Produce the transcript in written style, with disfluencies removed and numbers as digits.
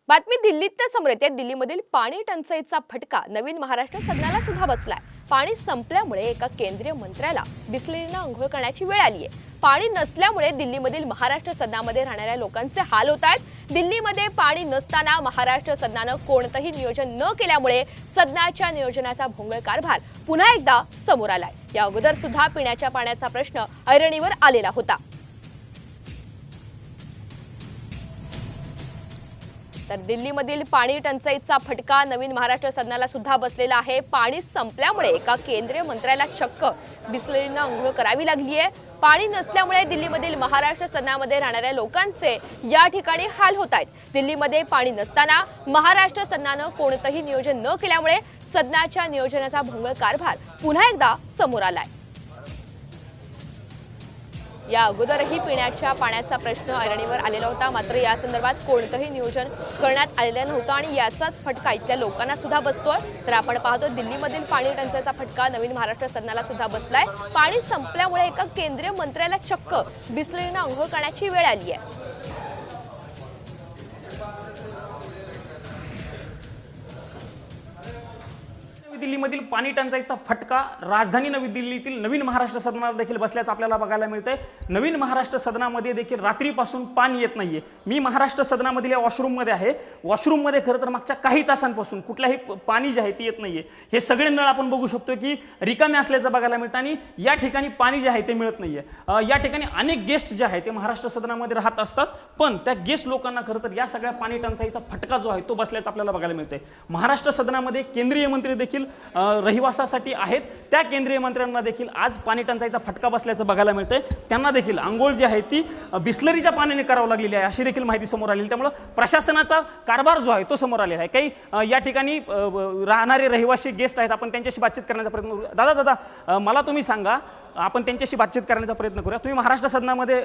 बातमी दिल्लीत समोर येते। दिल्लीमधील पाणी टंचाईचा फटका नवीन महाराष्ट्र सदनाला सुद्धा बसलाय। पाणी संपल्यामुळे एका केंद्रीय मंत्र्याला बिस्लरीनं अंघोळ करण्याची वेळ आली आहे। पाणी नसल्यामुळे दिल्लीमधील महाराष्ट्र सदनामध्ये राहणाऱ्या लोकांचे हाल होत आहेत। दिल्लीमध्ये पाणी नसताना महाराष्ट्र सदनानं कोणतंही नियोजन न केल्यामुळे सदनाच्या नियोजनाचा भोंगळ कारभार पुन्हा एकदा समोर आलाय। या अगोदर सुद्धा पिण्याच्या पाण्याचा प्रश्न ऐरणीवर आलेला होता। तर दिल्लीमधील पाणी टंचाईचा फटका नवीन महाराष्ट्र सदनाला सुद्धा बसलेला आहे। पाणी संपल्यामुळे एका केंद्रीय मंत्र्याला चक्क बिस्लरीनं अंघोळ करावी लागली आहे। पाणी नसल्यामुळे दिल्लीमधील महाराष्ट्र सदनामध्ये राहणाऱ्या लोकांचे या ठिकाणी हाल होत आहेत। दिल्लीमध्ये पाणी नसताना महाराष्ट्र सदनानं कोणतंही नियोजन न केल्यामुळे सदनाच्या नियोजनाचा भोंगळ कारभार पुन्हा एकदा समोर आलाय। या अगोदरही पिण्याच्या पाण्याचा प्रश्न ऐरणीवर आलेला होता, मात्र या संदर्भात कोणतंही नियोजन करण्यात आलेलं नव्हतं आणि याचाच फटका इथल्या लोकांना सुद्धा बसतोय। तर आपण पाहतो दिल्लीमधील पाणी टंचाईचा फटका नवीन महाराष्ट्र सदनाला सुद्धा बसलाय। पाणी संपल्यामुळे एका केंद्रीय मंत्र्याला चक्क बिस्लरीनं अंघोळ करण्याची वेळ आली आहे। दिल्लीमधील पाणी टंचाईचा फटका राजधानी नवी दिल्लीतील नवीन महाराष्ट्र सदनाला देखील बसल्याचं आपल्याला बघायला मिळतंय। नवीन महाराष्ट्र सदनामध्ये देखील रात्रीपासून पाणी येत नाहीये। मी महाराष्ट्र सदनामधील वॉशरूममध्ये आहे। वॉशरूममध्ये खरं तर मागच्या काही तासांपासून कुठल्याही पाणी जे आहे ते येत नाहीये। हे सगळे नळ आपण बघू शकतो की रिकामे असल्याचं बघायला मिळतं आणि या ठिकाणी पाणी जे आहे ते मिळत नाहीये। या ठिकाणी अनेक गेस्ट जे आहे ते महाराष्ट्र सदनामध्ये राहत असतात, पण त्या गेस्ट लोकांना खरं तर या सगळ्या पाणी टंचाईचा फटका जो आहे तो बसल्याचं आपल्याला बघायला मिळतंय। महाराष्ट्र सदनामध्ये केंद्रीय मंत्री देखील रहिवासासाठी आहेत। त्या केंद्रीय मंत्र्यांना देखील आज पाणी टंचाईचा फटका बसल्याचं बघायला मिळतंय। त्यांना देखील अंघोळ जी आहे ती बिस्लरीच्या पाण्याने करावं लागलेली आहे, अशी देखील माहिती समोर आलेली। त्यामुळे प्रशासनाचा कारभार जो आहे तो समोर आलेला आहे। काही या ठिकाणी राहणारे रहिवासी गेस्ट आहेत, आपण त्यांच्याशी बातचीत करण्याचा प्रयत्न करूया। दादा मला तुम्ही सांगा, आपण त्यांच्याशी बातचीत करण्याचा प्रयत्न करूया। तुम्ही महाराष्ट्र सदनामध्ये